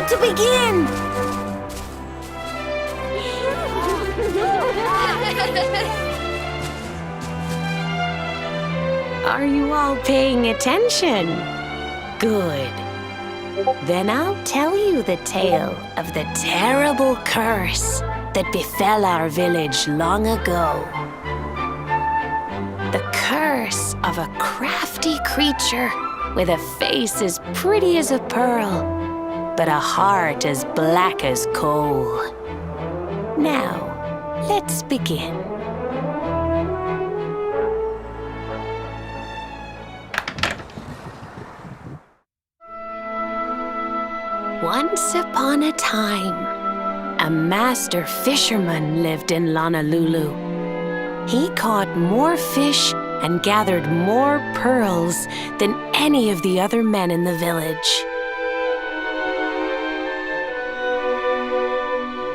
To begin! Are you all paying attention? Good. Then I'll tell you the tale of the terrible curse that befell our village long ago. The curse of a crafty creature with a face as pretty as a pearl, but a heart as black as coal. Now, let's begin. Once upon a time, a master fisherman lived in Lonalulu. He caught more fish and gathered more pearls than any of the other men in the village.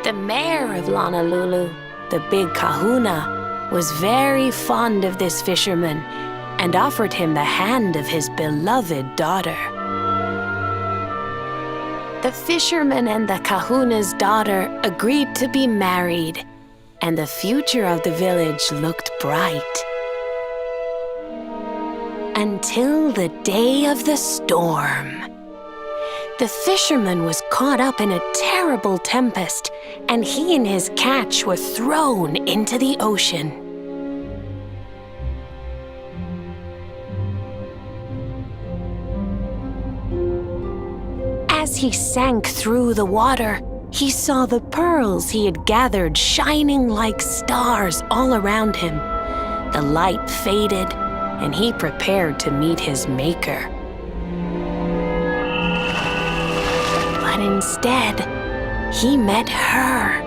The mayor of Lonalulu, the big kahuna, was very fond of this fisherman and offered him the hand of his beloved daughter. The fisherman and the kahuna's daughter agreed to be married, and the future of the village looked bright. until the day of the storm. The fisherman was caught up in a terrible tempest, and he and his catch were thrown into the ocean. As he sank through the water, he saw the pearls he had gathered shining like stars all around him. The light faded, and he prepared to meet his maker. But instead, he met her,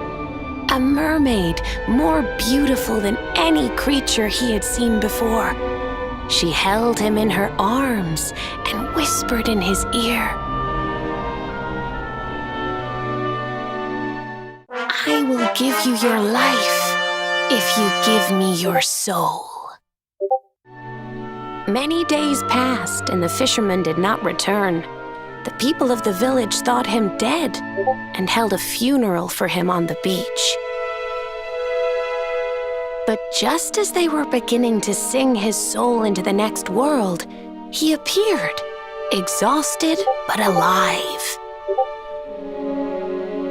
a mermaid more beautiful than any creature he had seen before. She held him in her arms and whispered in his ear, "I will give you your life if you give me your soul." Many days passed, and the fisherman did not return. The people of the village thought him dead and held a funeral for him on the beach. But just as they were beginning to sing his soul into the next world, he appeared, exhausted but alive.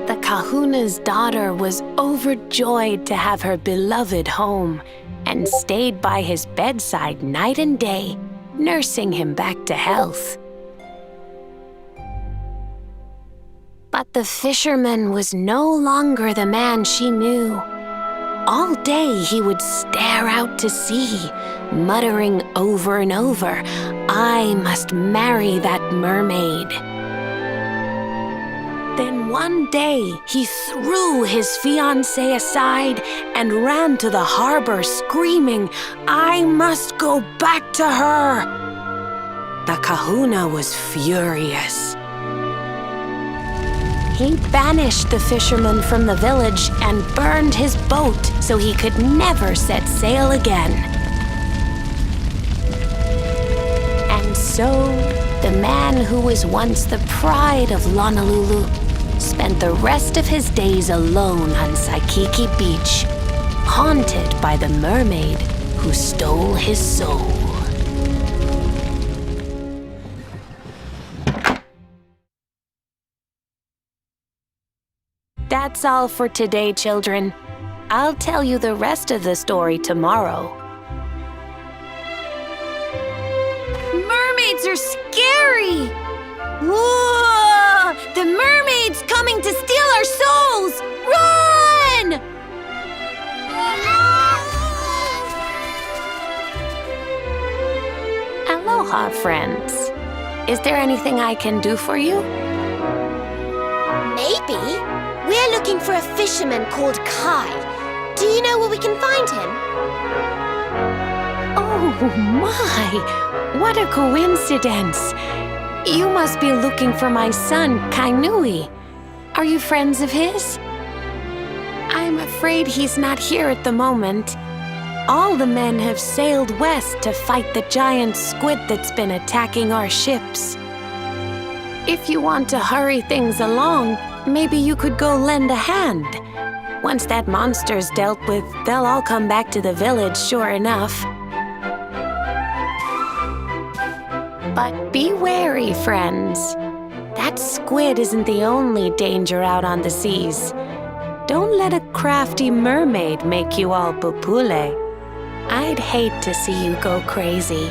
The kahuna's daughter was overjoyed to have her beloved home and stayed by his bedside night and day, nursing him back to health. But the fisherman was no longer the man she knew. All day he would stare out to sea, muttering over and over, "I must marry that mermaid." Then one day he threw his fiancée aside and ran to the harbor screaming, "I must go back to her!" The kahuna was furious. He banished the fisherman from the village and burned his boat so he could never set sail again. And so, the man who was once the pride of Lonalulu spent the rest of his days alone on Saikiki Beach, haunted by the mermaid who stole his soul. That's all for today, children. I'll tell you the rest of the story tomorrow. Mermaids are scary! Whoa! The mermaid's coming to steal our souls! Run! Aloha, friends. Is there anything I can do for you? Maybe. We're looking for a fisherman called Kai. Do you know where we can find him? Oh my! What a coincidence! You must be looking for my son, Kainui. Are you friends of his? I'm afraid he's not here at the moment. All the men have sailed west to fight the giant squid that's been attacking our ships. If you want to hurry things along, maybe you could go lend a hand. Once that monster's dealt with, they'll all come back to the village, sure enough. But be wary, friends. That squid isn't the only danger out on the seas. Don't let a crafty mermaid make you all pupule. I'd hate to see you go crazy.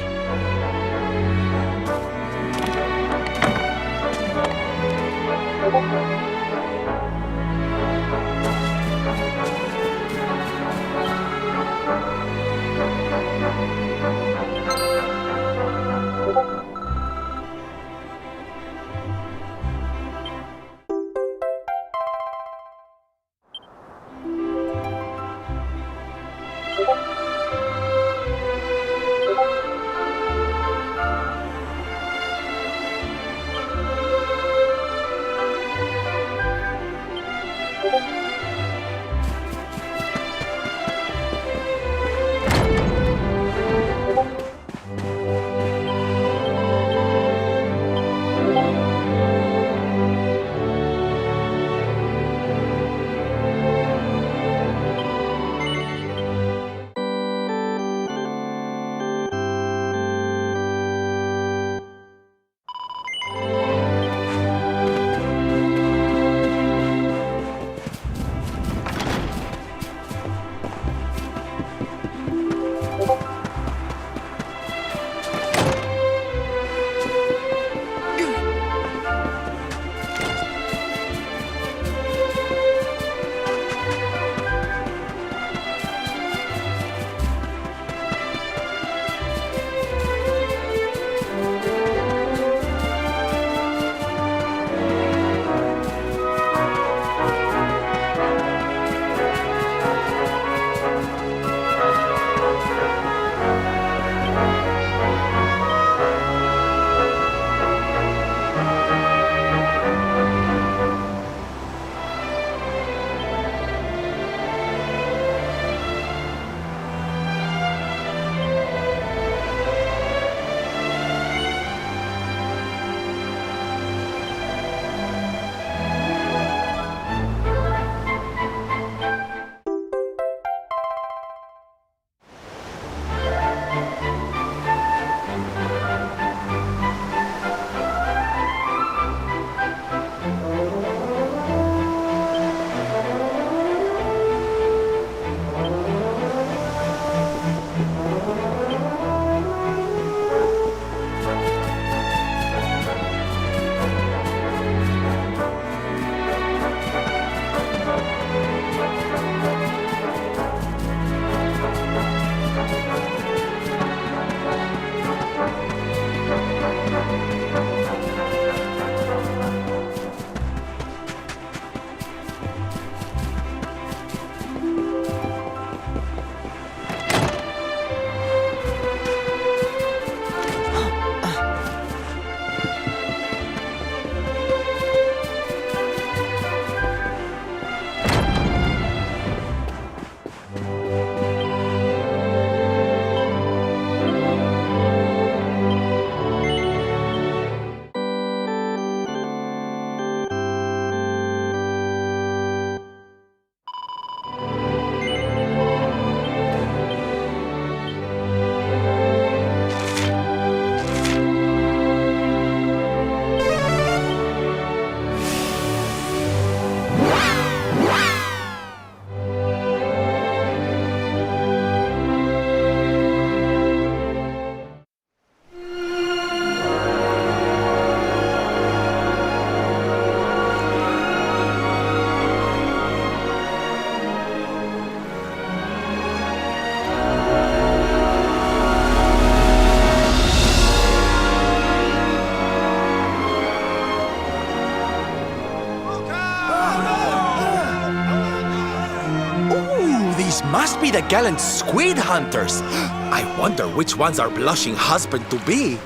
the gallant squid hunters. I wonder which one's our blushing husband-to-be.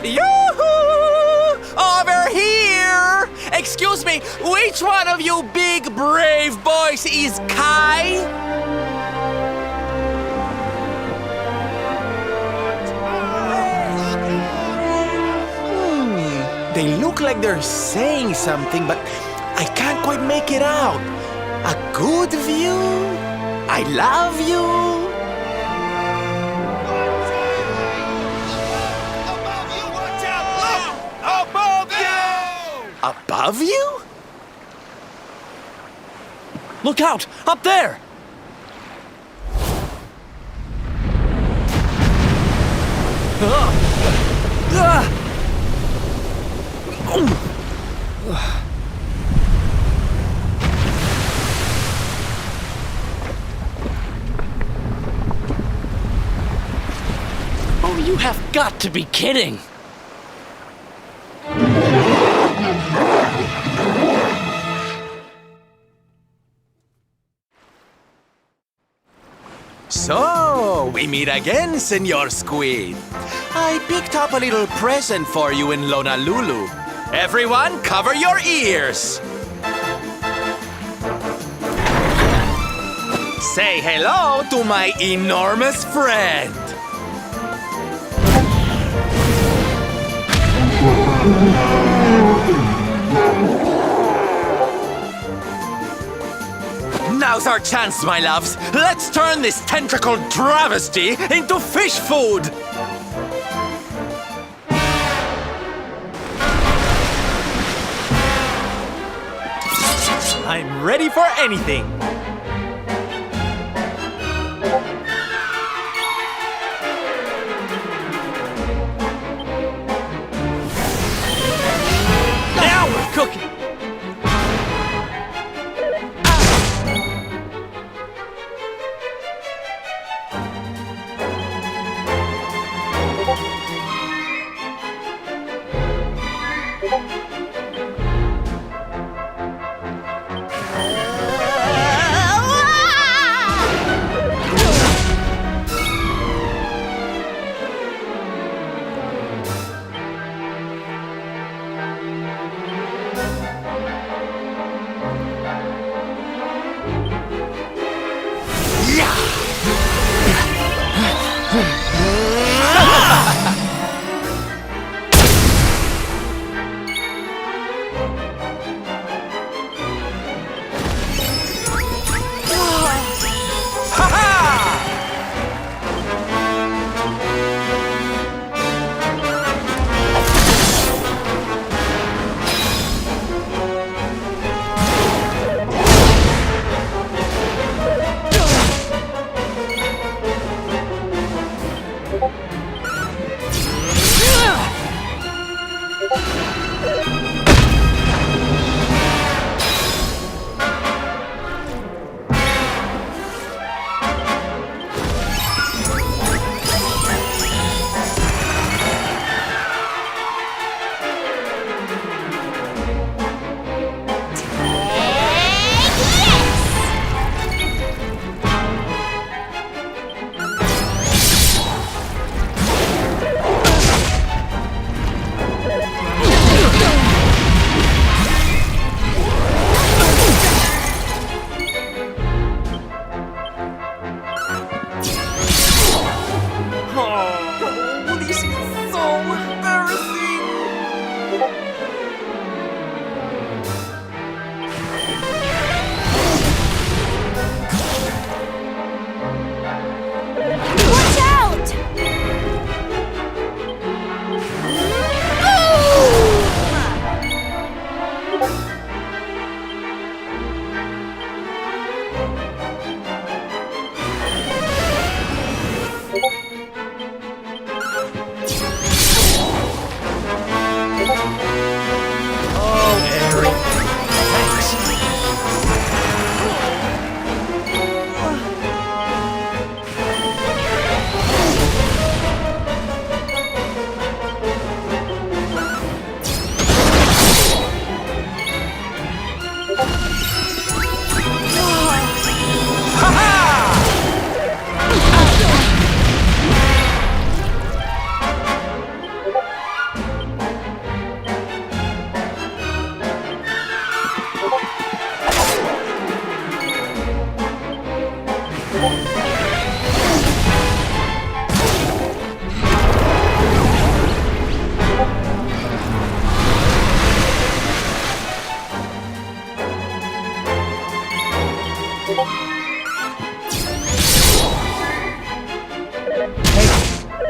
Yoo-hoo! Over here! Excuse me, which one of you big brave boys is Kai? They look like they're saying something, but I can't quite make it out. A good view? I love you? Above you, watch out! Look! Above you! Above you? Look out! Up there! Oh, you have got to be kidding! So, we meet again, Senor Squid. I picked up a little present for you in Lonalulu. Everyone, cover your ears! Say hello to my enormous friend! Now's our chance, my loves. Let's turn this tentacled travesty into fish food! I'm ready for anything! Now we're cooking!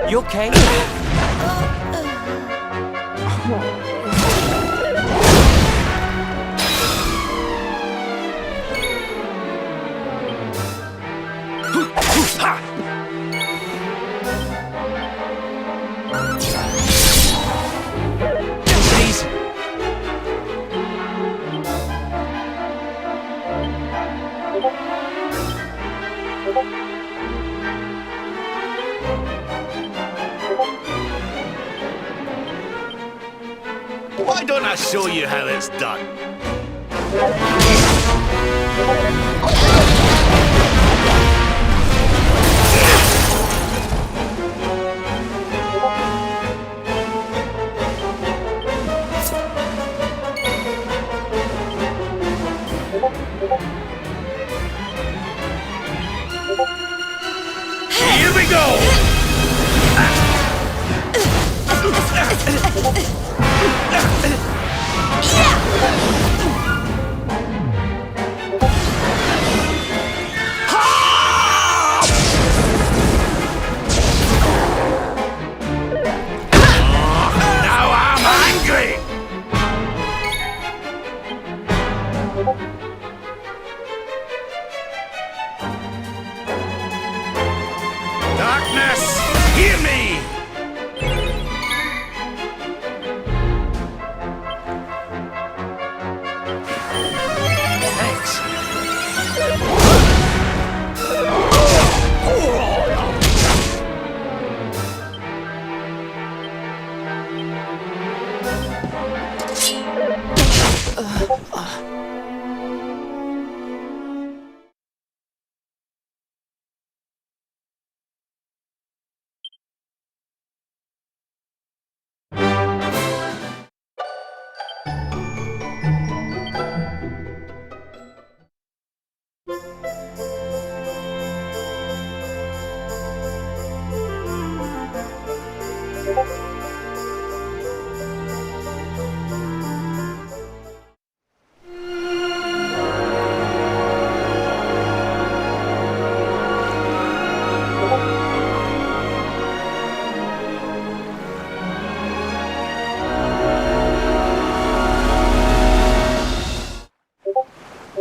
You okay? Why don't I show you how it's done? Here we go! Now I'm angry! Darkness, hear me! Thanks.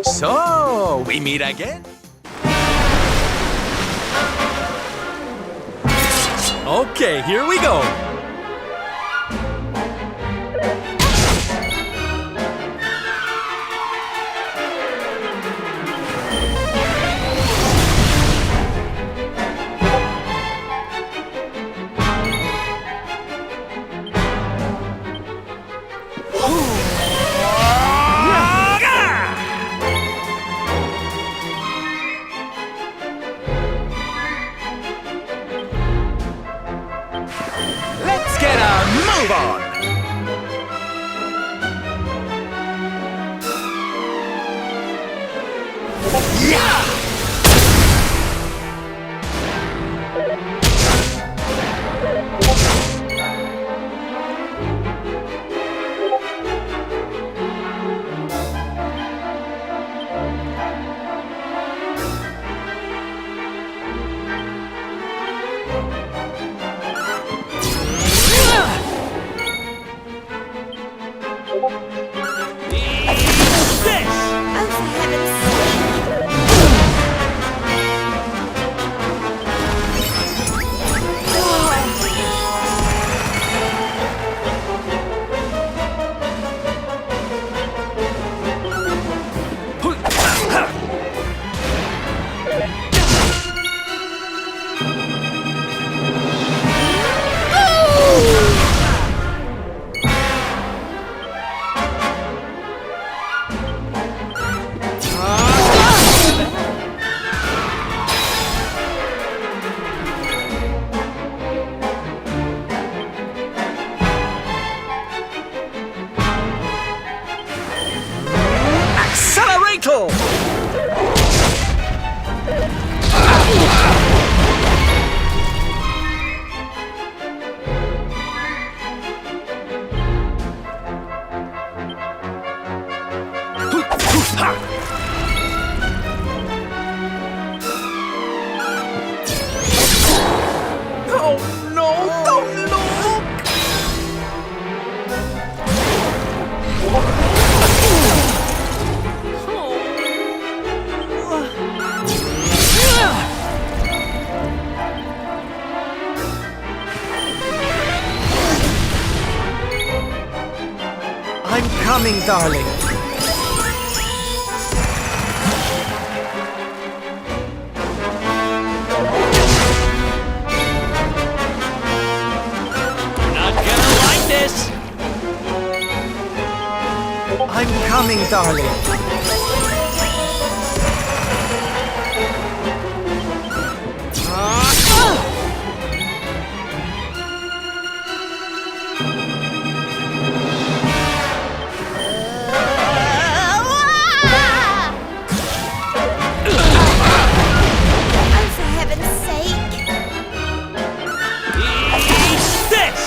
So, we meet again? Okay, here we go. Let's get a move on! Yeah! Oh, for heaven's Accelerator! Oh no! coming, darling. Not gonna like this. I'm coming, darling. Oh, for heaven's sake! Eat this.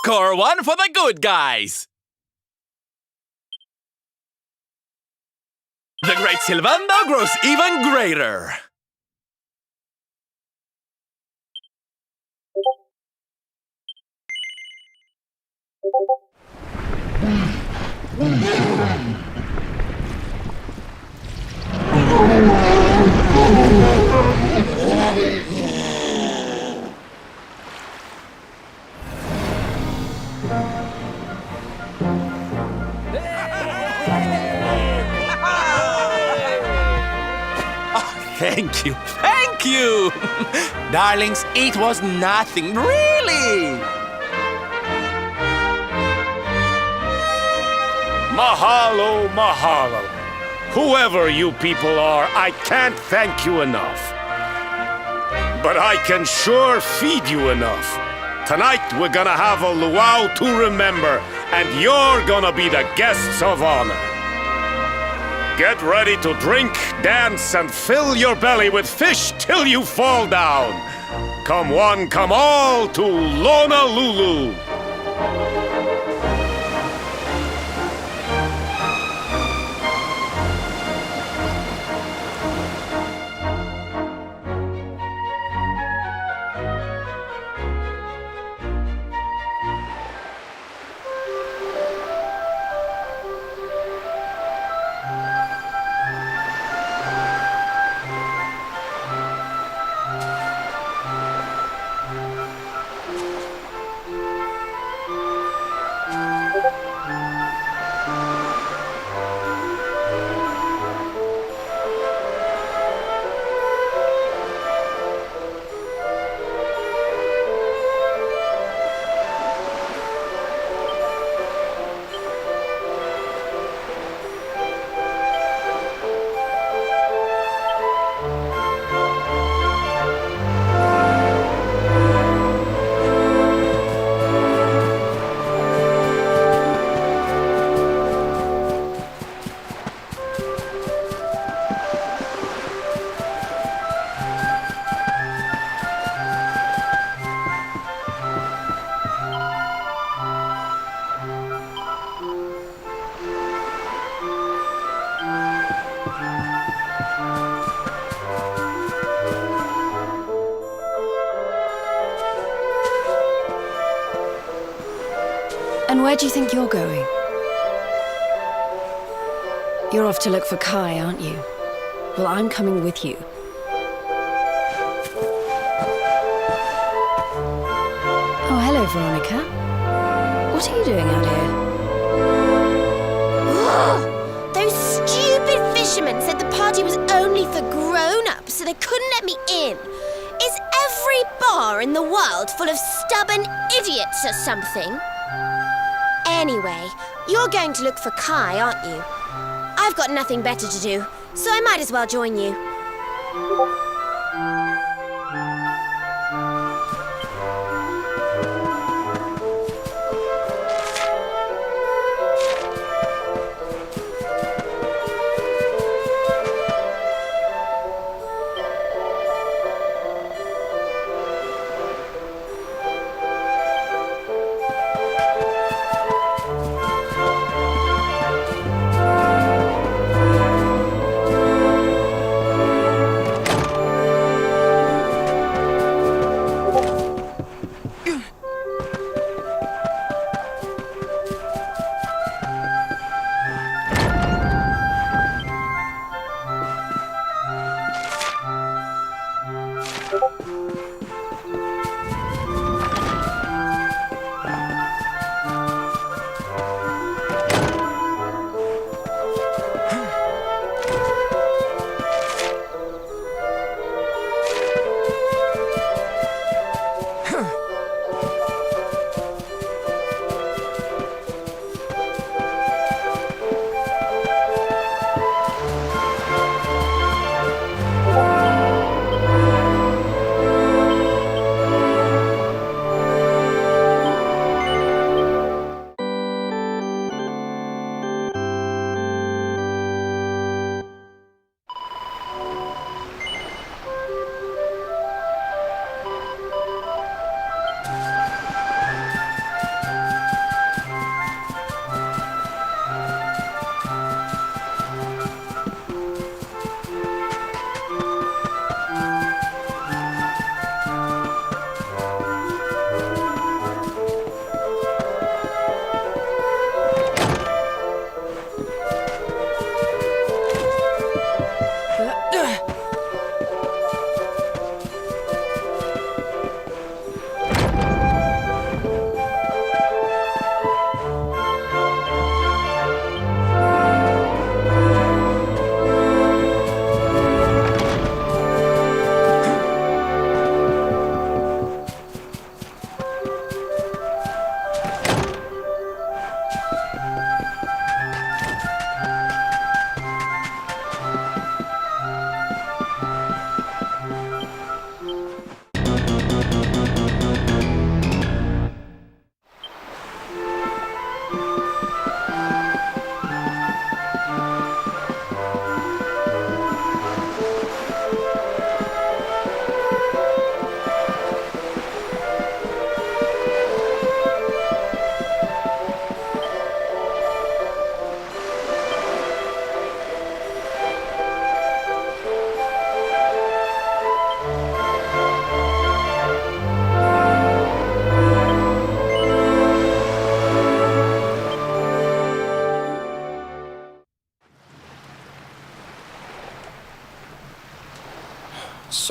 Score one for the good guys! The great Silvando grows even greater! Thank you, thank you! Darlings, it was nothing, really! Mahalo, mahalo. Whoever you people are, I can't thank you enough. But I can sure feed you enough. Tonight we're gonna have a luau to remember, and you're gonna be the guests of honor. Get ready to drink, dance, and fill your belly with fish till you fall down. Come one, come all to Lonalulu. And where do you think you're going? You're off to look for Kai, aren't you? Well, I'm coming with you. Oh, hello, Veronica. What are you doing out here? Those stupid fishermen said the party was only for grown-ups, so they couldn't let me in. Is every bar in the world full of stubborn idiots or something? Anyway, you're going to look for Kai, aren't you? I've got nothing better to do, so I might as well join you.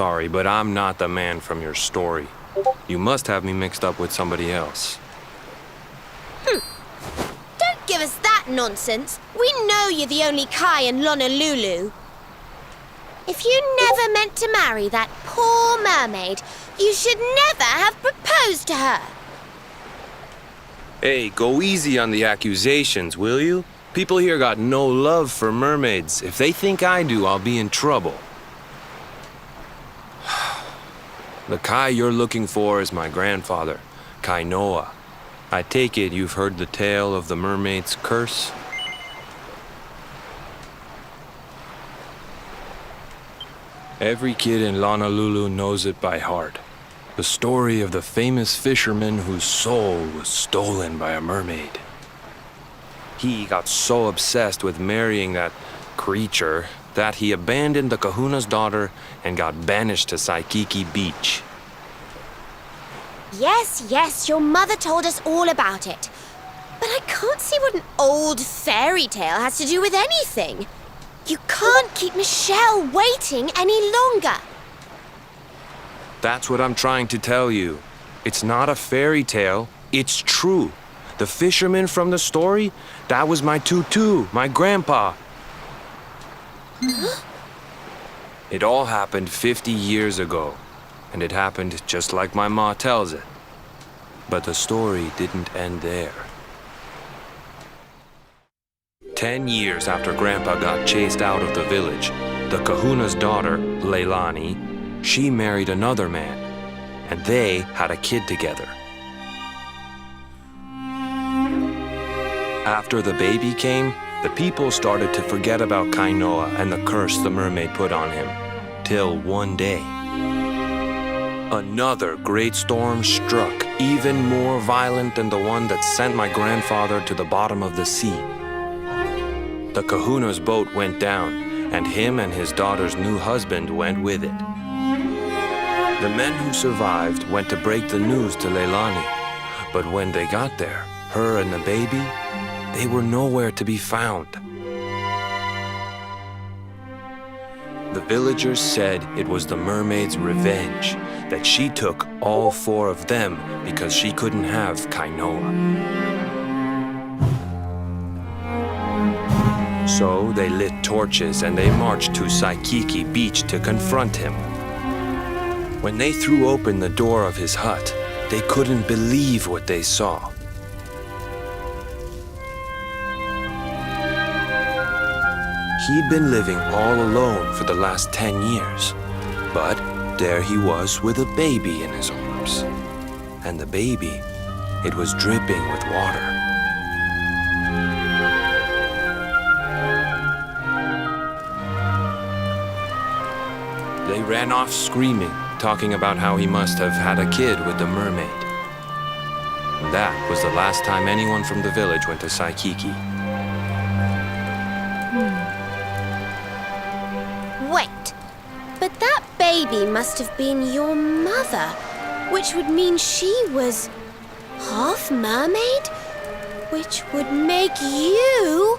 Sorry, but I'm not the man from your story. You must have me mixed up with somebody else. Don't give us that nonsense. We know you're the only Kai in Lonalulu. If you never meant to marry that poor mermaid, you should never have proposed to her. Hey, go easy on the accusations, will you? People here got no love for mermaids. If they think I do, I'll be in trouble. The Kai you're looking for is my grandfather, Kai Noah. I take it you've heard the tale of the mermaid's curse? Every kid in Lonalulu knows it by heart. The story of the famous fisherman whose soul was stolen by a mermaid. He got so obsessed with marrying that creature that he abandoned the kahuna's daughter and got banished to Saikiki Beach. Yes, your mother told us all about it. But I can't see what an old fairy tale has to do with anything. You can't keep Michelle waiting any longer. That's what I'm trying to tell you. It's not a fairy tale, it's true. The fisherman from the story, that was my tutu, my grandpa. It all happened 50 years ago, and it happened just like my ma tells it. But the story didn't end there. 10 years after Grandpa got chased out of the village, the kahuna's daughter, Leilani, she married another man, and they had a kid together. After the baby came, the people started to forget about Kainoa and the curse the mermaid put on him. Till one day, another great storm struck, even more violent than the one that sent my grandfather to the bottom of the sea. The kahuna's boat went down, and him and his daughter's new husband went with it. The men who survived went to break the news to Leilani, but when they got there, her and the baby, they were nowhere to be found. The villagers said it was the mermaid's revenge, that she took all 4 of them because she couldn't have Kainoa. So they lit torches and they marched to Saikiki Beach to confront him. When they threw open the door of his hut, they couldn't believe what they saw. He'd been living all alone for the last 10 years, but there he was with a baby in his arms. And the baby, it was dripping with water. They ran off screaming, talking about how he must have had a kid with the mermaid. And that was the last time anyone from the village went to Saikiki. Wait, but that baby must have been your mother, which would mean she was half mermaid, which would make you...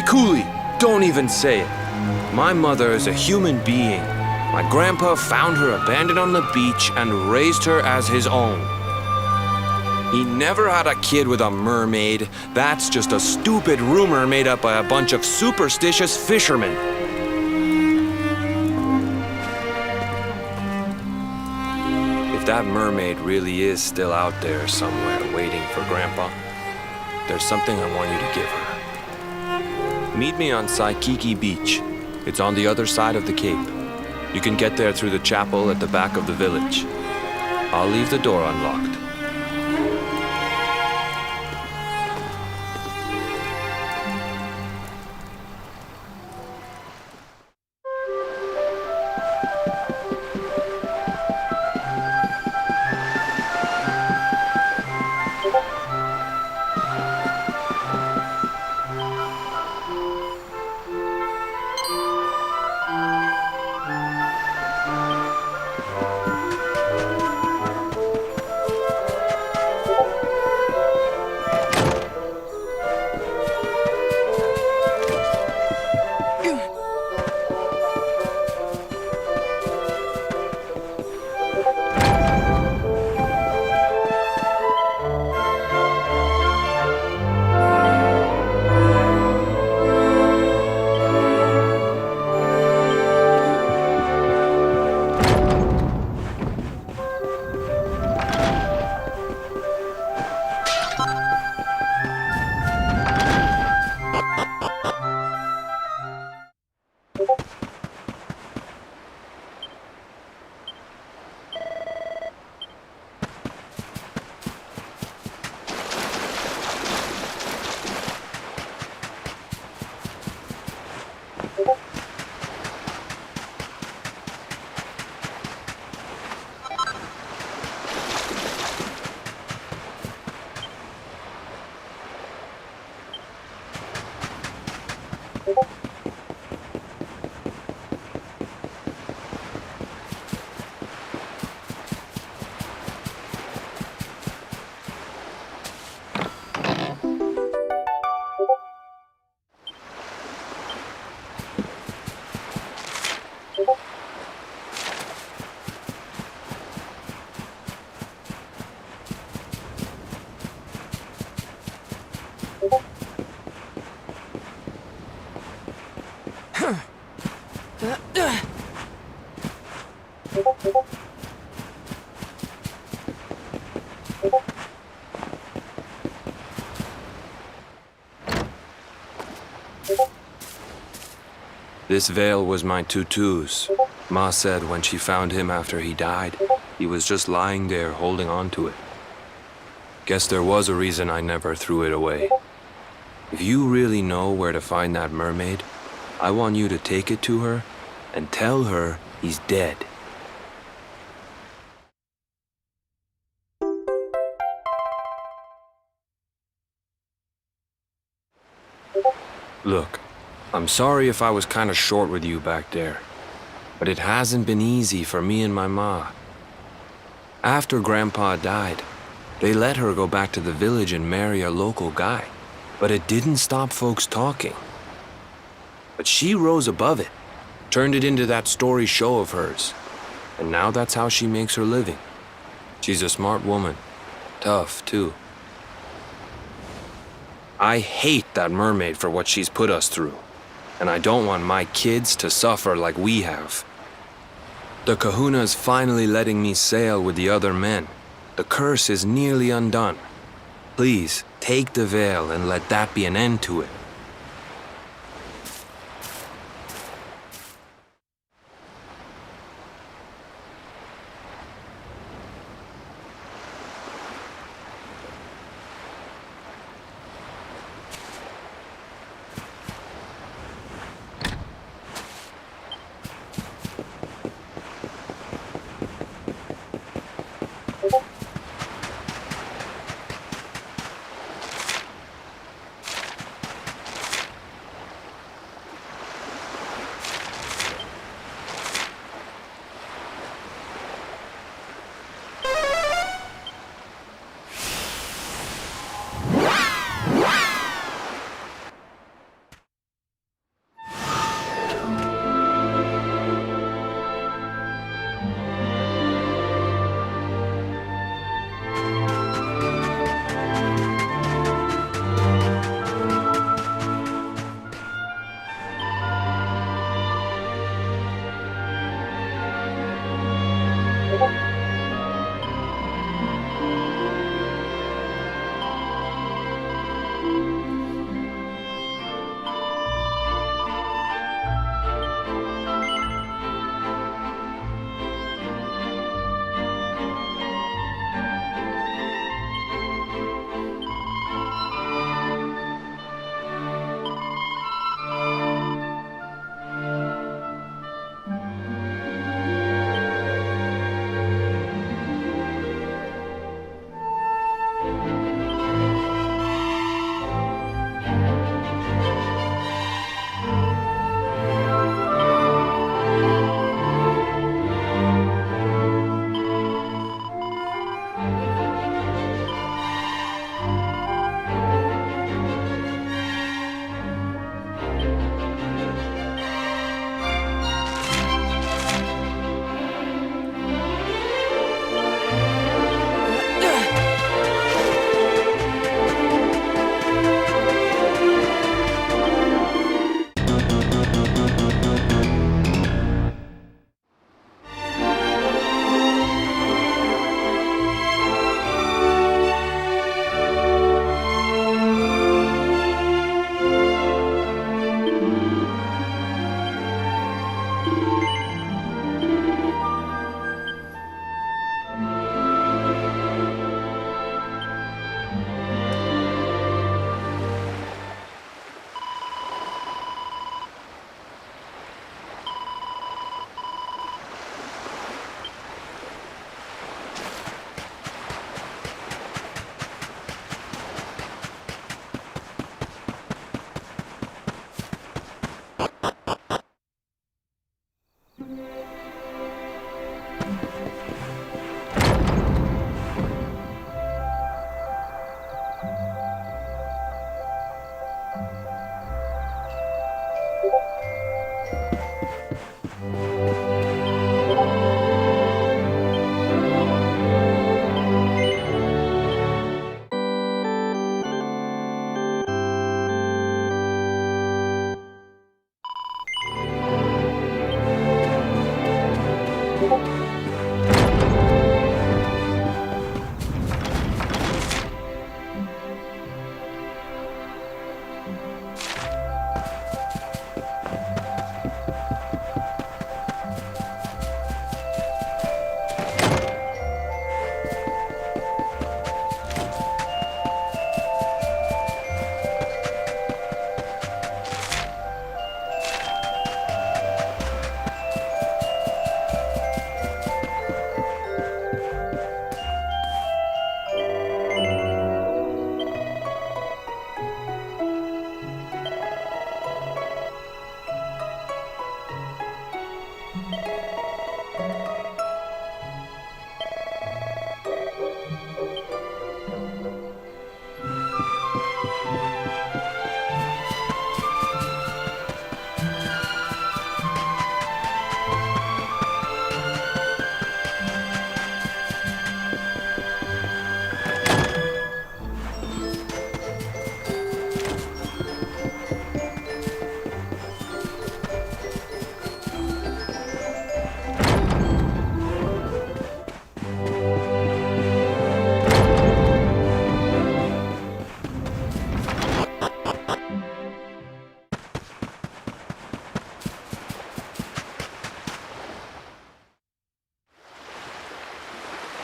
Cooley, don't even say it. My mother is a human being. My grandpa found her abandoned on the beach and raised her as his own. He never had a kid with a mermaid. That's just a stupid rumor made up by a bunch of superstitious fishermen. If that mermaid really is still out there somewhere waiting for Grandpa, there's something I want you to give her. Meet me on Saikiki Beach. It's on the other side of the cape. You can get there through the chapel at the back of the village. I'll leave the door unlocked. This veil was my tutu's. Ma said when she found him after he died, he was just lying there holding on to it. Guess there was a reason I never threw it away. If you really know where to find that mermaid, I want you to take it to her and tell her he's dead. Look, I'm sorry if I was kind of short with you back there, but it hasn't been easy for me and my ma. After Grandpa died, they let her go back to the village and marry a local guy, but it didn't stop folks talking. But she rose above it, turned it into that story show of hers. And now that's how she makes her living. She's a smart woman. Tough, too. I hate that mermaid for what she's put us through. And I don't want my kids to suffer like we have. The Kahuna's finally letting me sail with the other men. The curse is nearly undone. Please, take the veil and let that be an end to it.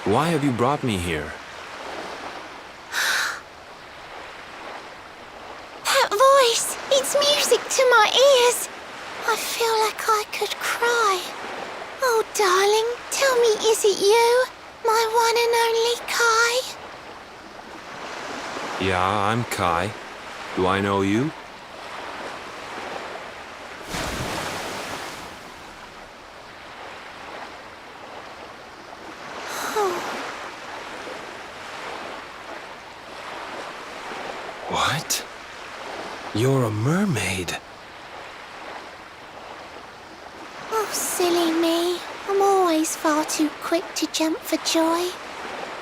Why have you brought me here? That voice! It's music to my ears! I feel like I could cry. Oh, darling, tell me, is it you? My one and only Kai? Yeah, I'm Kai. Do I know you? What? You're a mermaid. Oh, silly me. I'm always far too quick to jump for joy.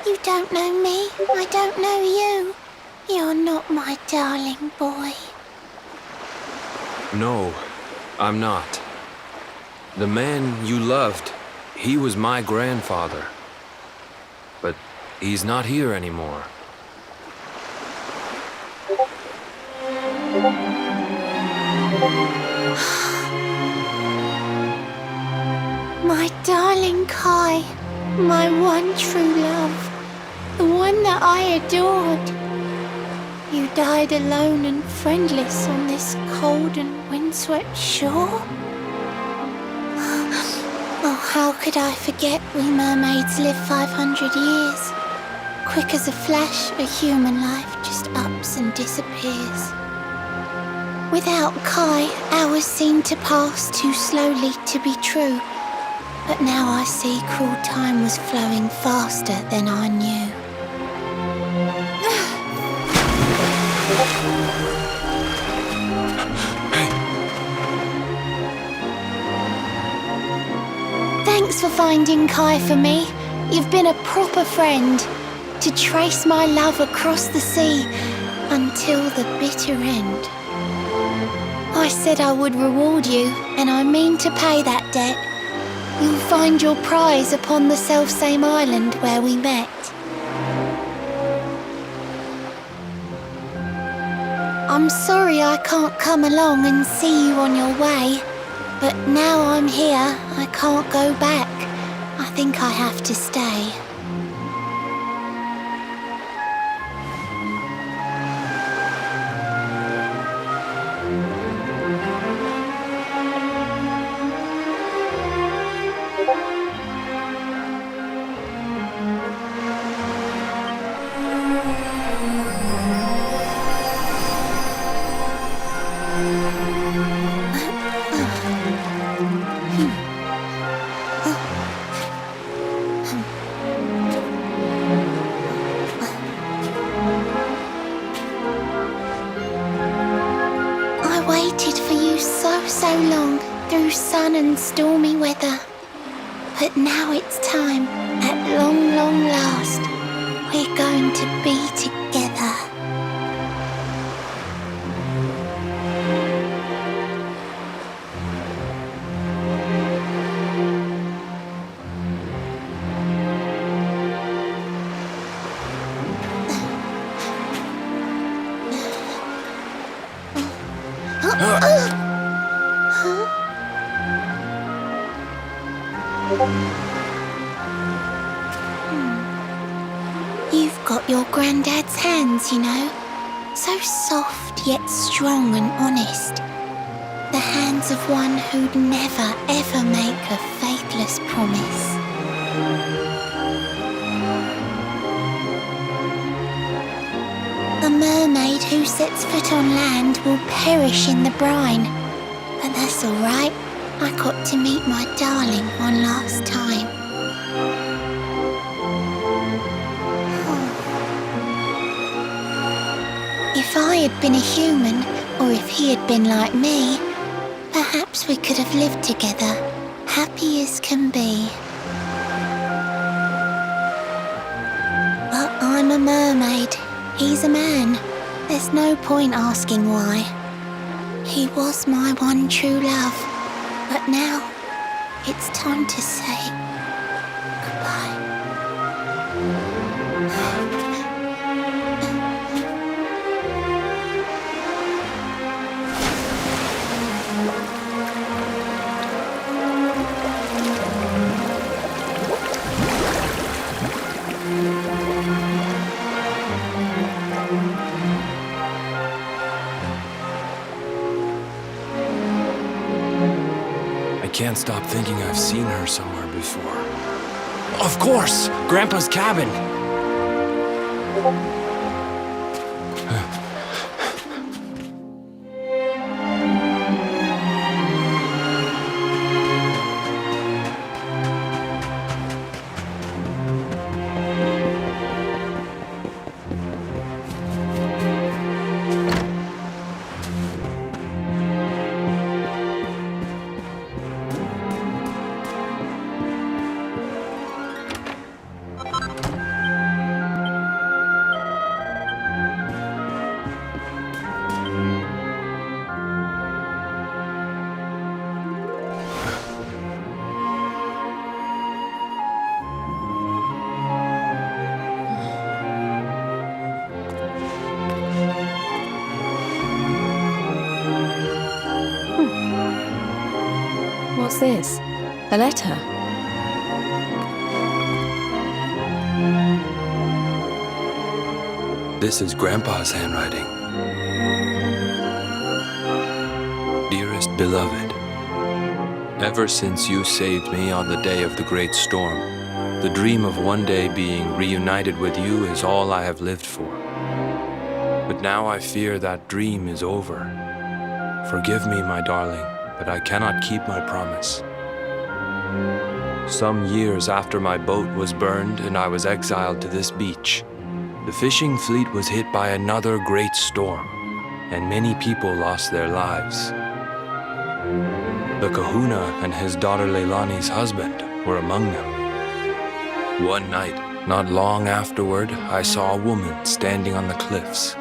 You don't know me, I don't know you. You're not my darling boy. No, I'm not. The man you loved, he was my grandfather. But he's not here anymore. My darling Kai, my one true love, the one that I adored. You died alone and friendless on this cold and windswept shore. Oh, how could I forget we mermaids live 500 years? Quick as a flash, a human life just ups and disappears. Without Kai, hours seem to pass too slowly to be true. But now I see cruel time was flowing faster than I knew. Thanks for finding Kai for me. You've been a proper friend. To trace my love across the sea until the bitter end. I said I would reward you, and I mean to pay that debt. You'll find your prize upon the selfsame island where we met. I'm sorry I can't come along and see you on your way, but now I'm here, I can't go back. I think I have to stay. So long through sun and stormy weather. But now it's time, at long, long last, we're going to be together. You've got your granddad's hands, you know. So soft yet strong and honest. The hands of one who'd never ever make a faithless promise. A mermaid who sets foot on land will perish in the brine. But that's all right. I got to meet my darling one last time. If I had been a human, or if he had been like me, perhaps we could have lived together, happy as can be. But I'm a mermaid, he's a man. There's no point asking why. He was my one true love, but now it's time to say goodbye. can't stop thinking I've seen her somewhere before. Of course! Grandpa's cabin! What's this? A letter? This is Grandpa's handwriting. Dearest beloved, ever since you saved me on the day of the great storm, the dream of one day being reunited with you is all I have lived for. But now I fear that dream is over. Forgive me, my darling, but I cannot keep my promise. Some years after my boat was burned and I was exiled to this beach, the fishing fleet was hit by another great storm, and many people lost their lives. The kahuna and his daughter Leilani's husband were among them. One night, not long afterward, I saw a woman standing on the cliffs.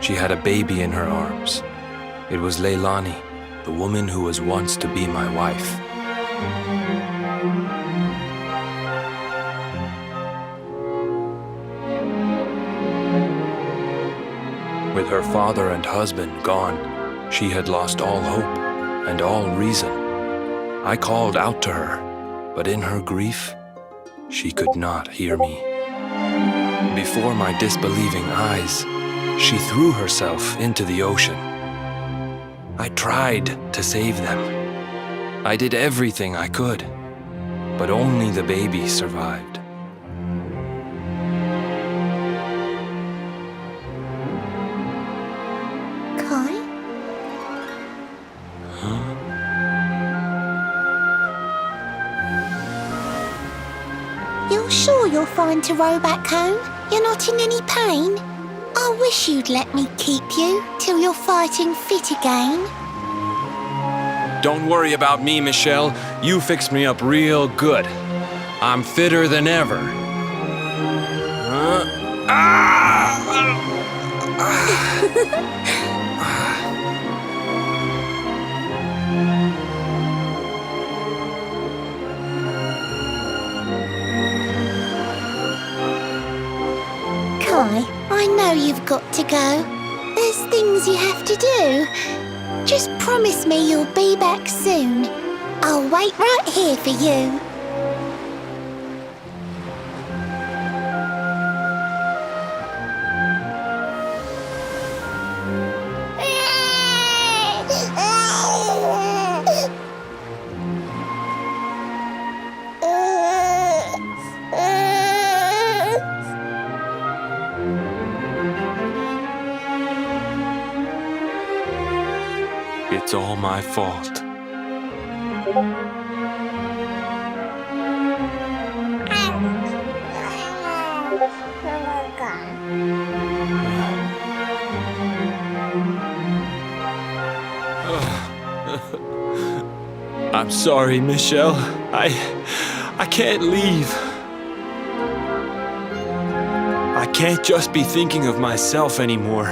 She had a baby in her arms. It was Leilani, the woman who was once to be my wife. With her father and husband gone, she had lost all hope and all reason. I called out to her, but in her grief, she could not hear me. Before my disbelieving eyes, she threw herself into the ocean. I tried to save them. I did everything I could, but only the baby survived. Kai? Huh? You're sure you're fine to row back home? You're not in any pain? I wish you'd let me keep you till you're fighting fit again. Don't worry about me, Michelle. You fixed me up real good. I'm fitter than ever. Kai, I know you've got to go. There's things you have to do. Just promise me you'll be back soon. I'll wait right here for you. It's all my fault. I'm sorry, Michelle. I can't leave. I can't just be thinking of myself anymore.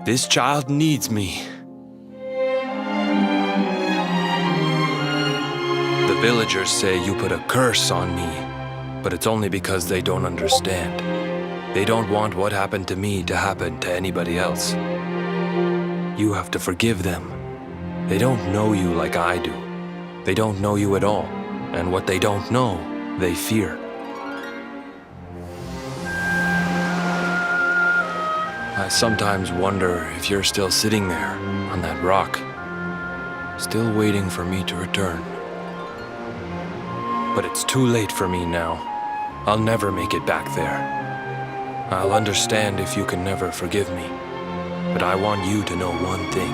This child needs me. The villagers say you put a curse on me, but it's only because they don't understand. They don't want what happened to me to happen to anybody else. You have to forgive them. They don't know you like I do. They don't know you at all, and what they don't know, they fear. I sometimes wonder if you're still sitting there on that rock, still waiting for me to return. But it's too late for me now. I'll never make it back there. I'll understand if you can never forgive me. But I want you to know one thing.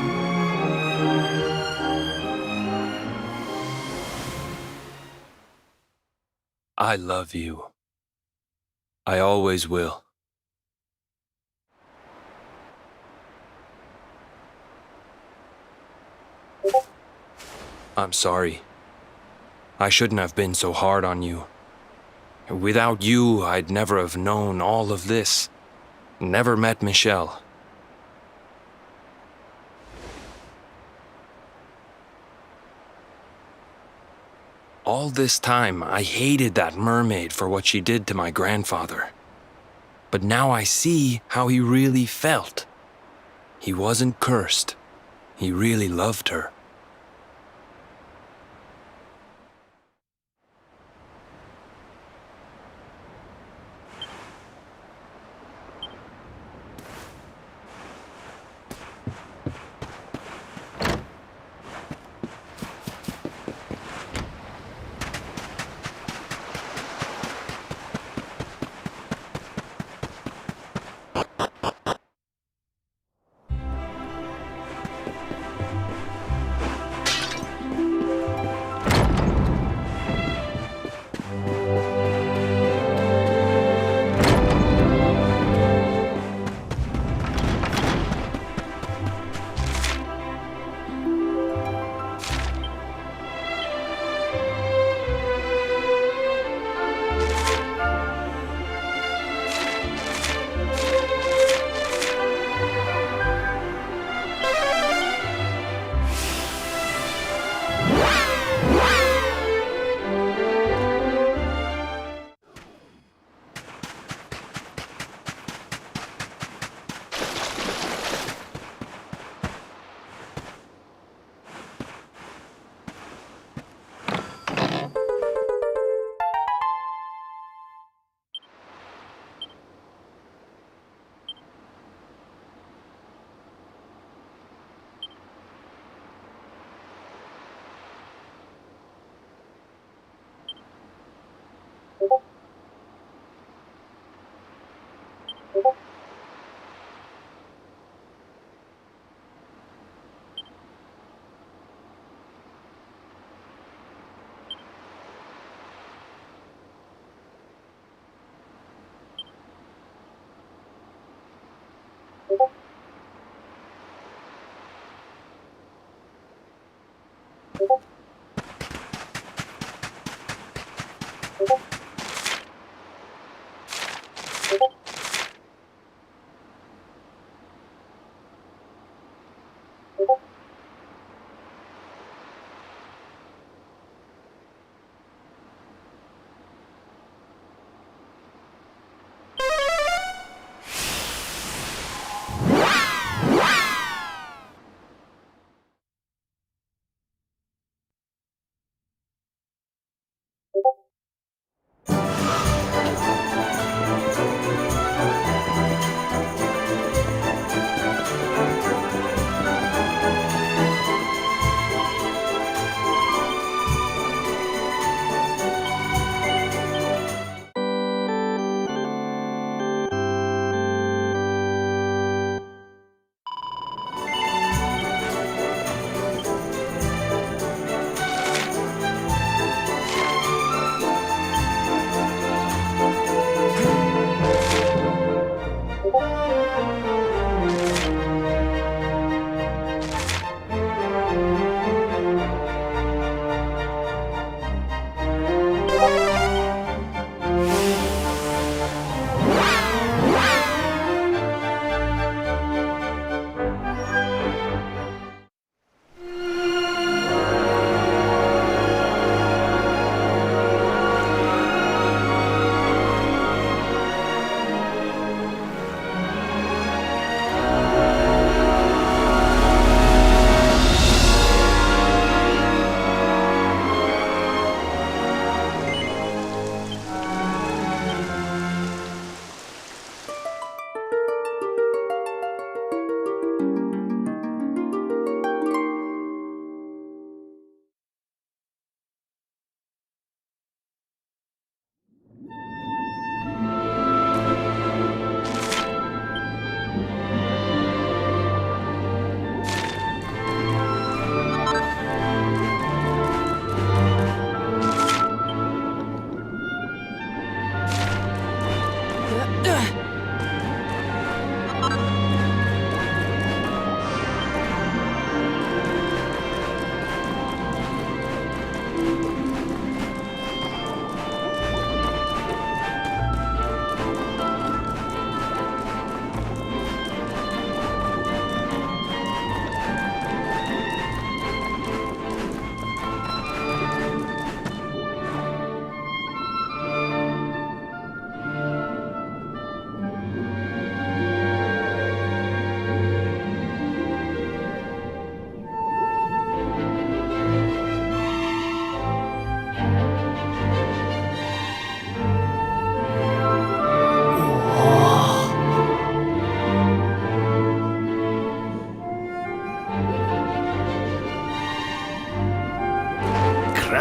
I love you. I always will. I'm sorry. I shouldn't have been so hard on you. Without you, I'd never have known all of this. Never met Michelle. All this time, I hated that mermaid for what she did to my grandfather. But now I see how he really felt. He wasn't cursed. He really loved her.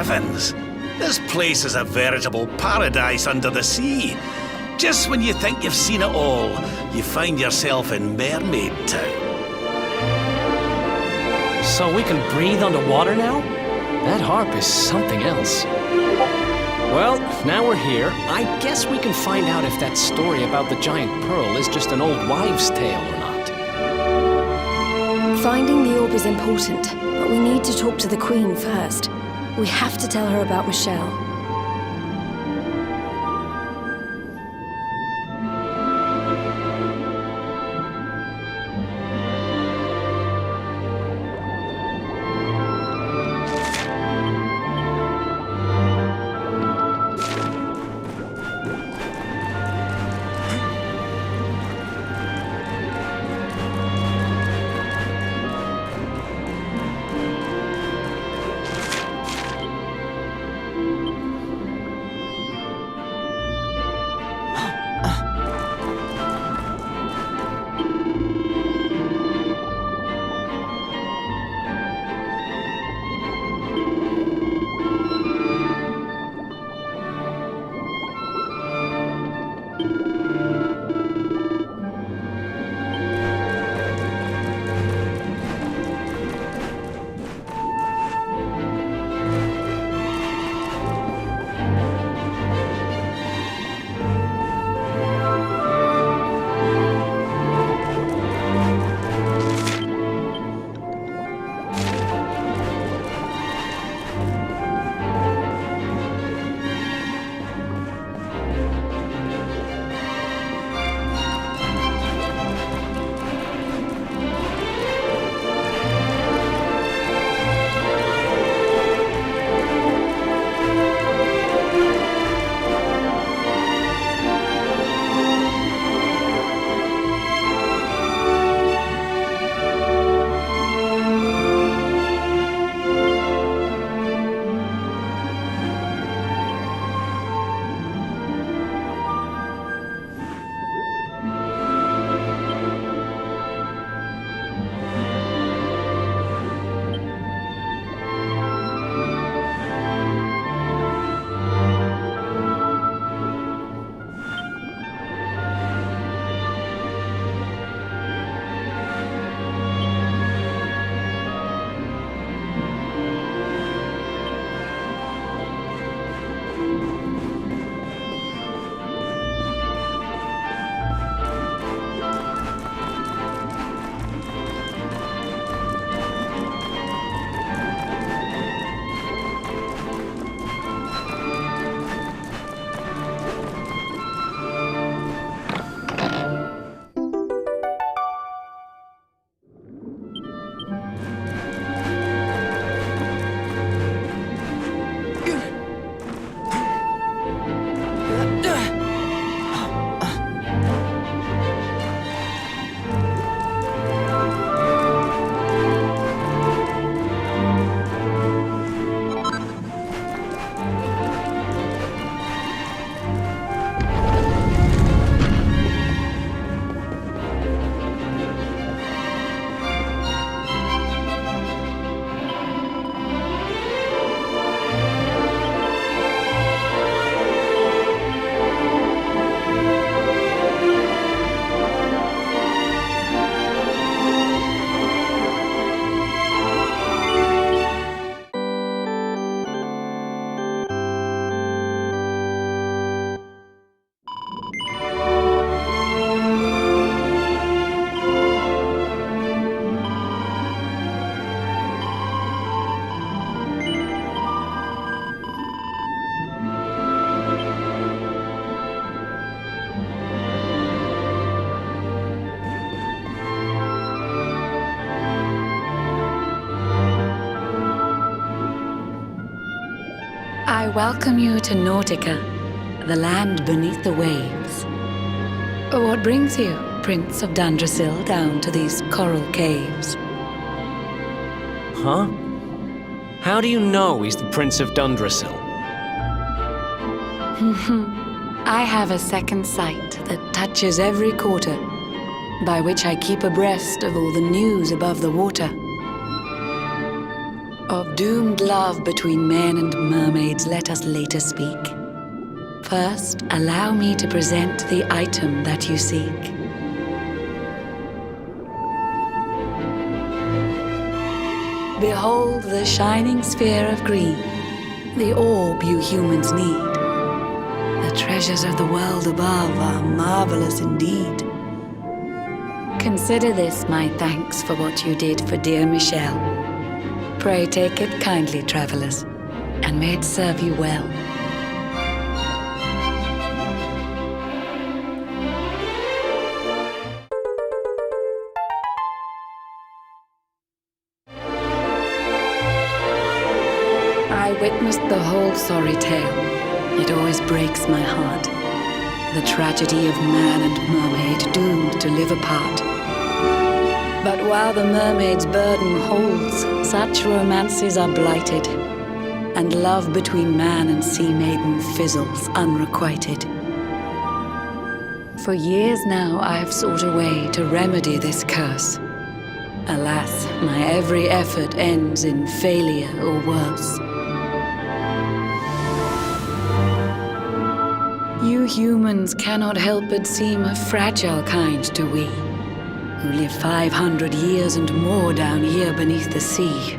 heavens! This place is a veritable paradise under the sea. Just when you think you've seen it all, you find yourself in Mermaid Town. So we can breathe underwater now? That harp is something else. Well, now we're here. I guess we can find out if that story about the giant pearl is just an old wives' tale or not. Finding the orb is important, but we need to talk to the Queen first. We have to tell her about Michelle. I welcome you to Nautica, the land beneath the waves. What brings you, Prince of Dandrasil, down to these coral caves? Huh? How do you know he's the Prince of Dundrasil? I have a second sight that touches every quarter, by which I keep abreast of all the news above the water. Of doomed love between men and mermaids, let us later speak. First, allow me to present the item that you seek. Behold the shining sphere of green, the orb you humans need. The treasures of the world above are marvelous indeed. Consider this my thanks for what you did for dear Michelle. Pray take it kindly, travelers, and may it serve you well. I witnessed the whole sorry tale. It always breaks my heart. The tragedy of man and mermaid doomed to live apart. But while the mermaid's burden holds, such romances are blighted, and love between man and sea maiden fizzles unrequited. For years now I have sought a way to remedy this curse. Alas, my every effort ends in failure or worse. You humans cannot help but seem a fragile kind to we, who live 500 years and more down here beneath the sea.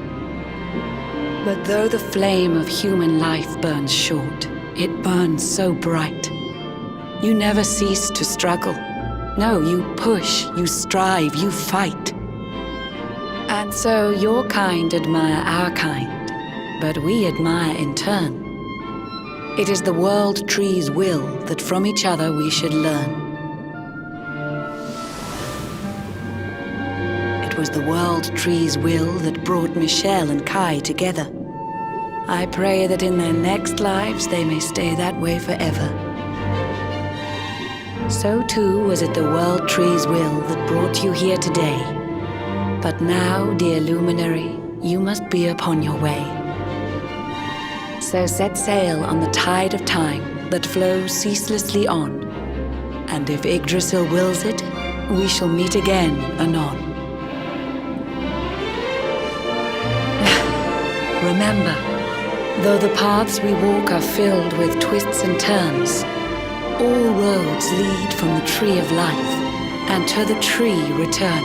But though the flame of human life burns short, it burns so bright. You never cease to struggle. No, you push, you strive, you fight. And so your kind admire our kind, but we admire in turn. It is the world tree's will that from each other we should learn. It was the world tree's will that brought Michelle and Kai together. I pray that in their next lives they may stay that way forever. So too was it the world tree's will that brought you here today. But now, dear luminary, you must be upon your way. So set sail on the tide of time that flows ceaselessly on. And if Yggdrasil wills it, we shall meet again anon. Remember, though the paths we walk are filled with twists and turns, all roads lead from the tree of life, and to the tree return.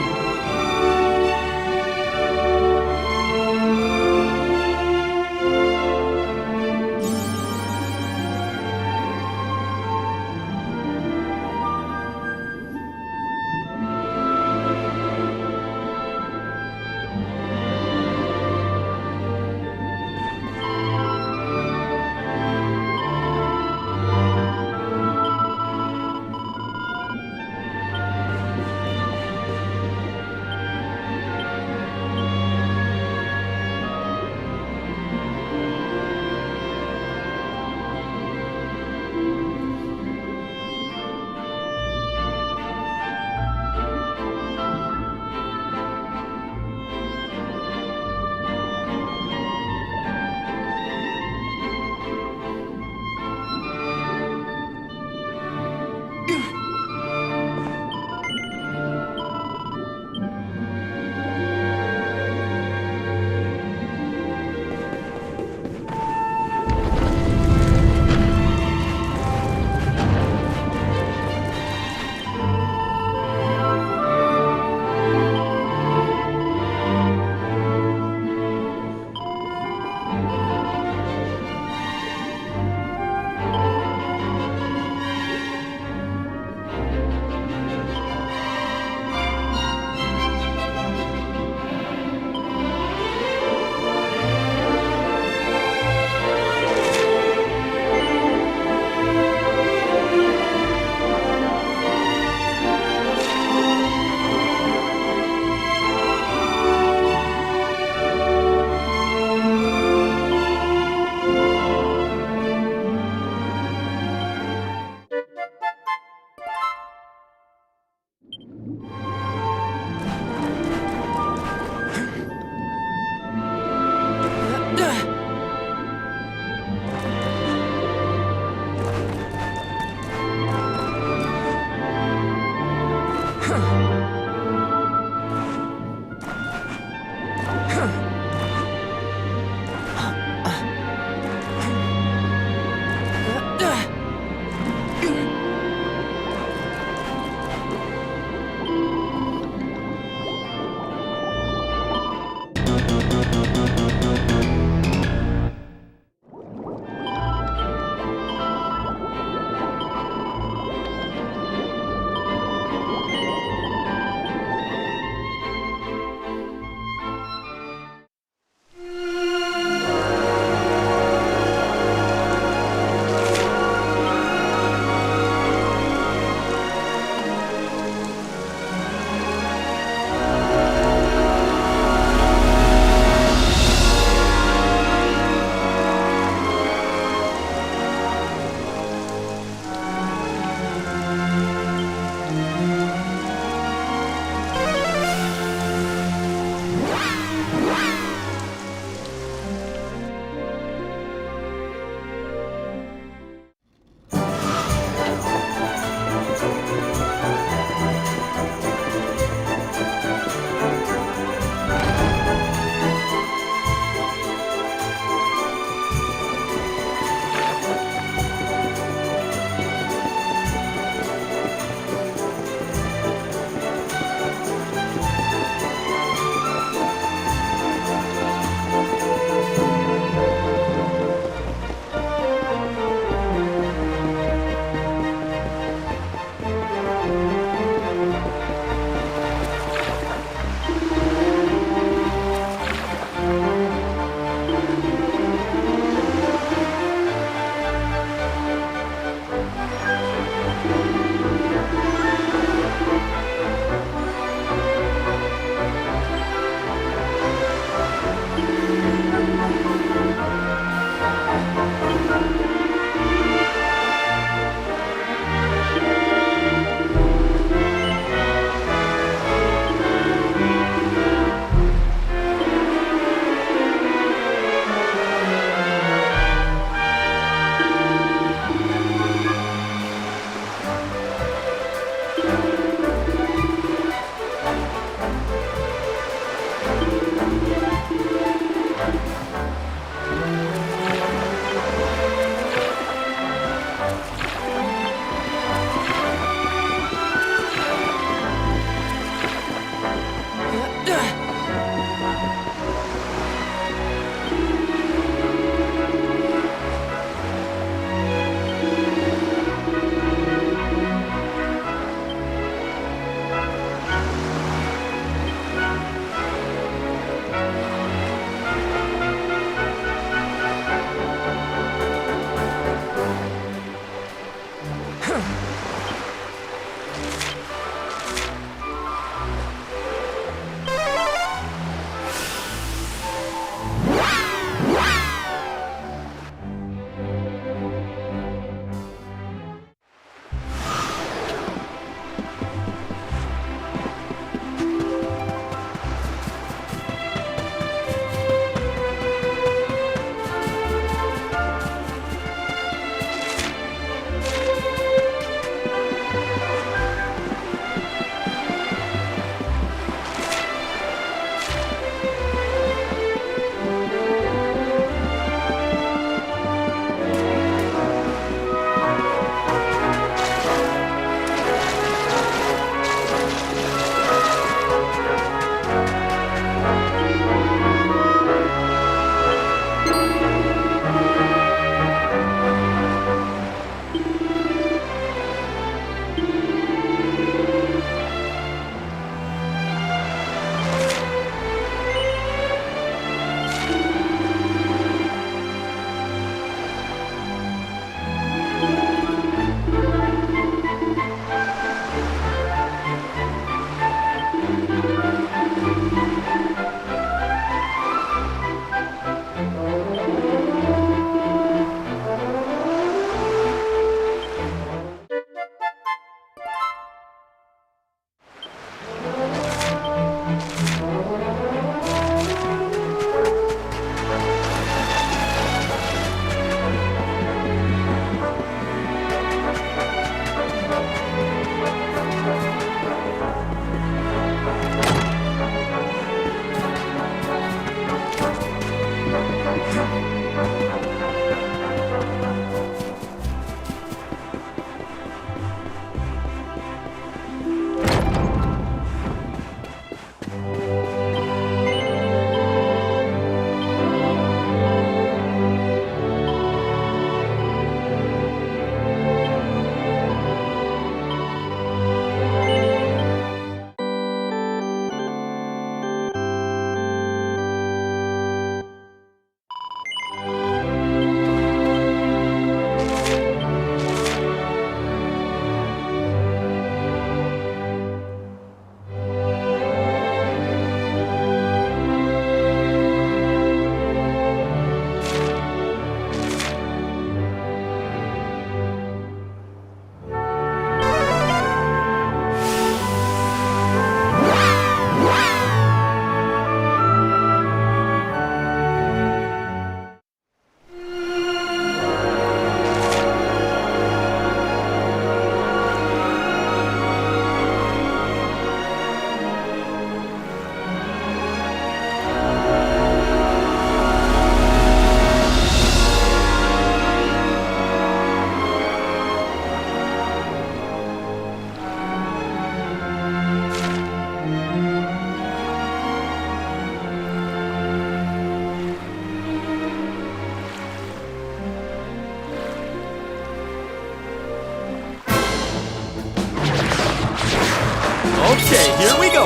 Okay, here we go.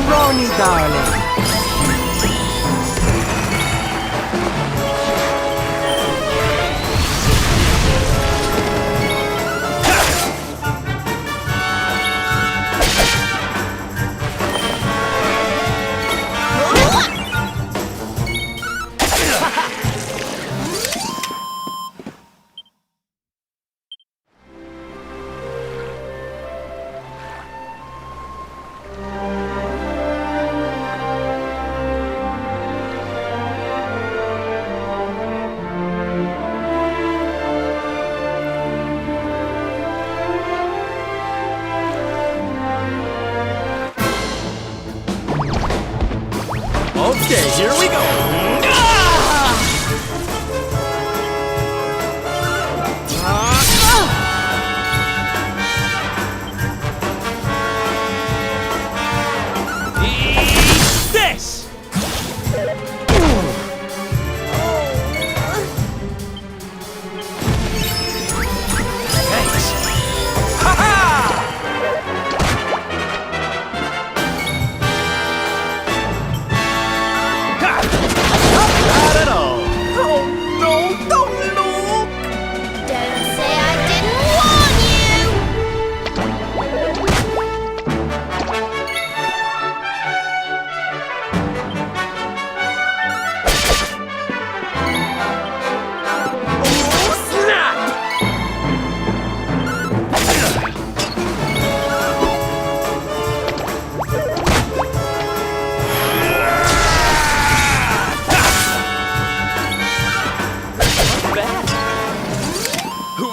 Ronnie, darling. Okay, here we go. Eat this! Thanks. Ha-ha! Not at all. Oh no, don't look! Don't say I didn't warn you! Snap!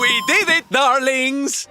We did it, darlings!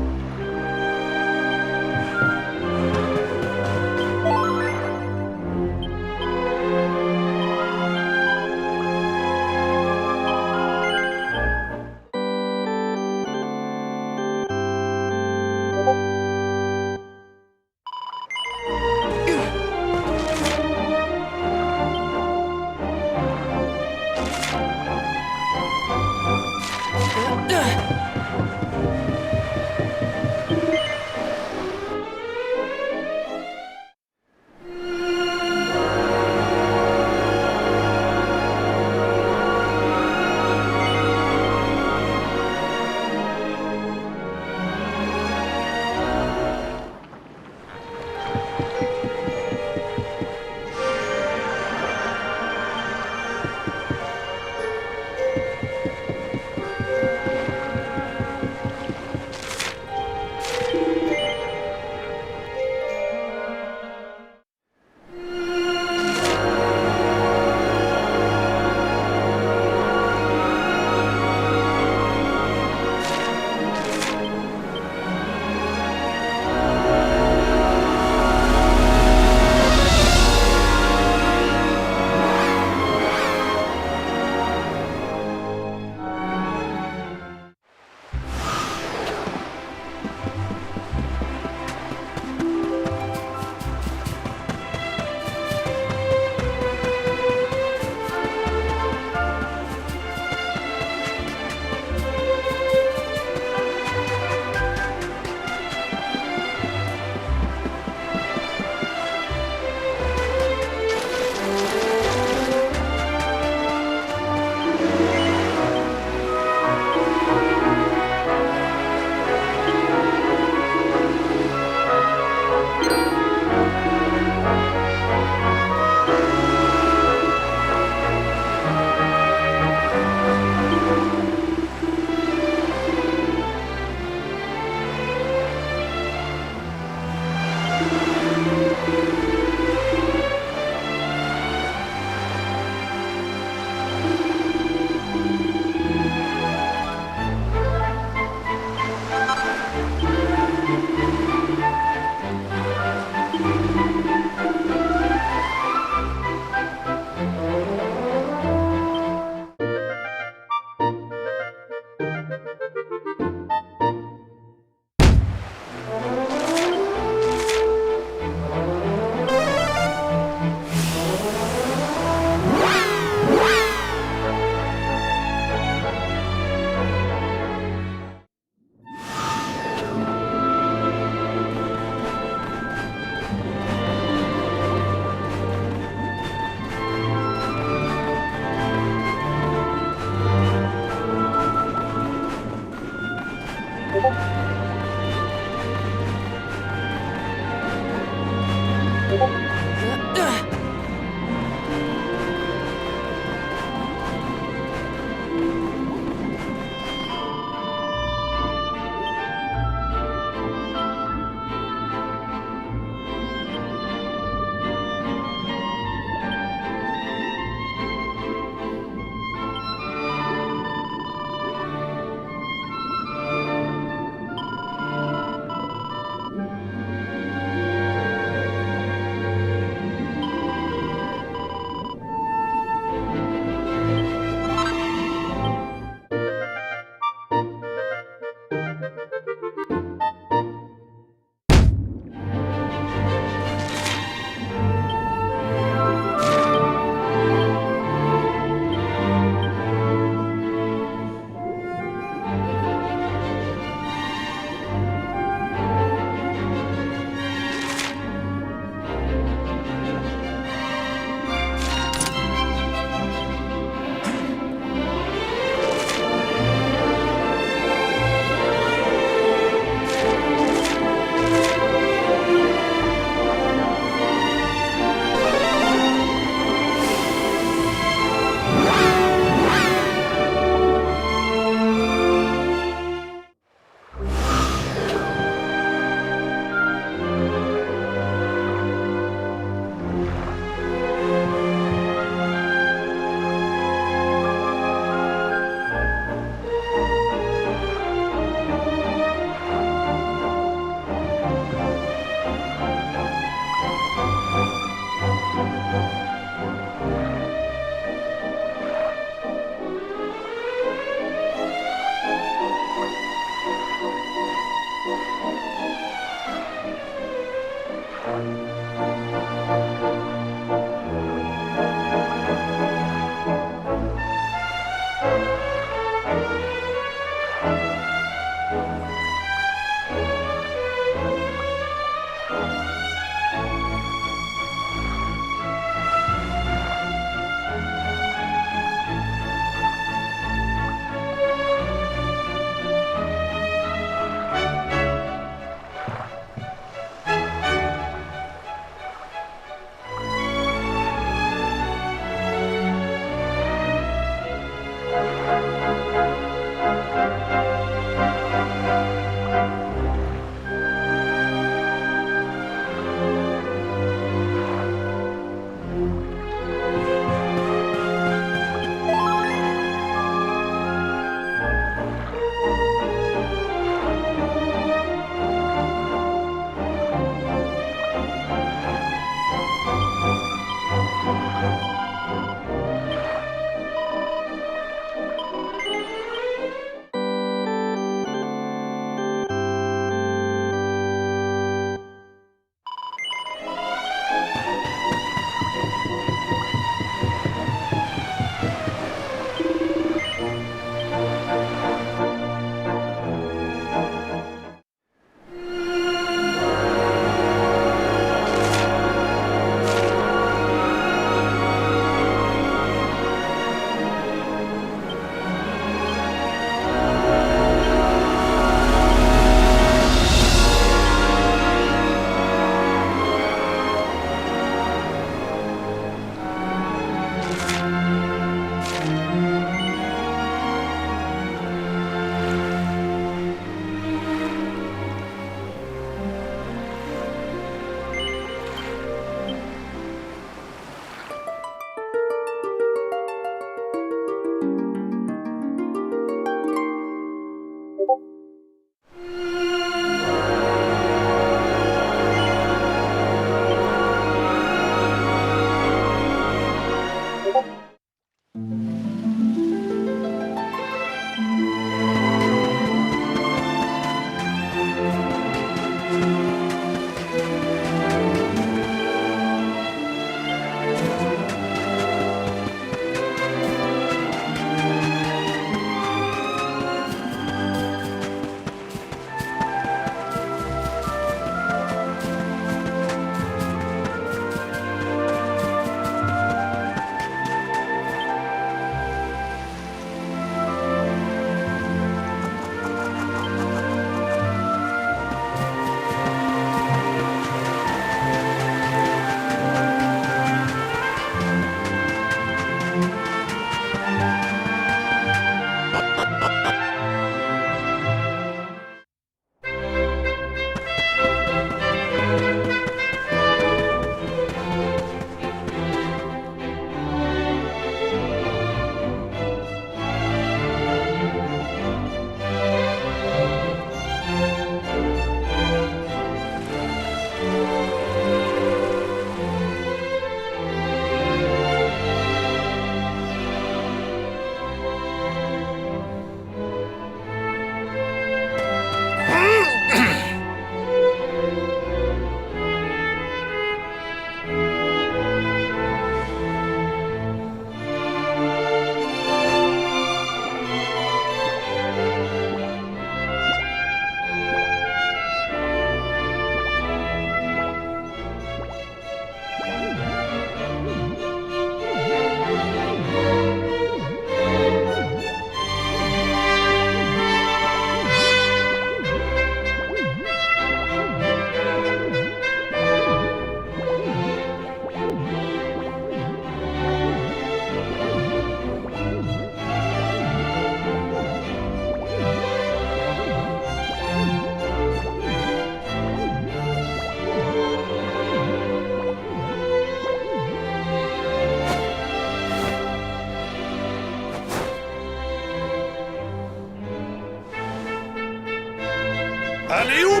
Allez, hop!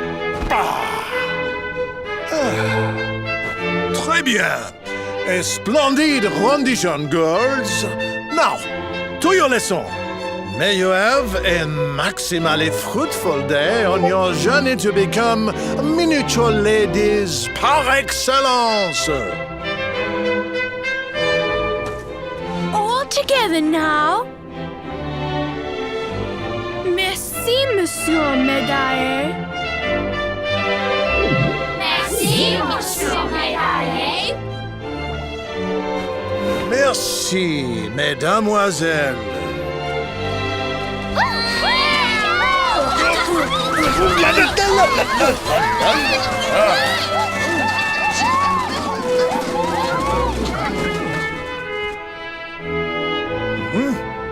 Très bien. A splendid rendition, girls. Now, to your lesson. May you have a maximally fruitful day on your journey to become miniature ladies par excellence. All together now. Merci, Monsieur Médaille. Merci, Monsieur Médaille. Merci, mesdemoiselles.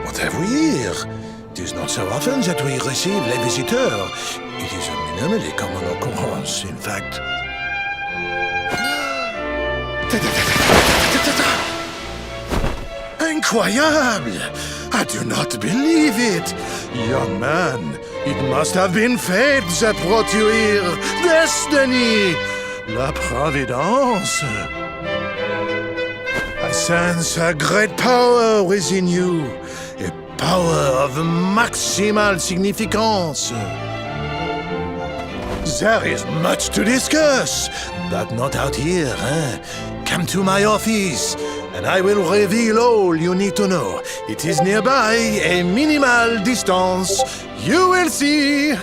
What have we here? It is not so often that we receive les visiteurs. It is a minimally common occurrence, in fact. Incroyable! I do not believe it! Young man, it must have been fate that brought you here! Destiny! La Providence! I sense a great power within you. A power of maximal significance. There is much to discuss, but not out here, eh? Come to my office, and I will reveal all you need to know. It is nearby, a minimal distance. You will see.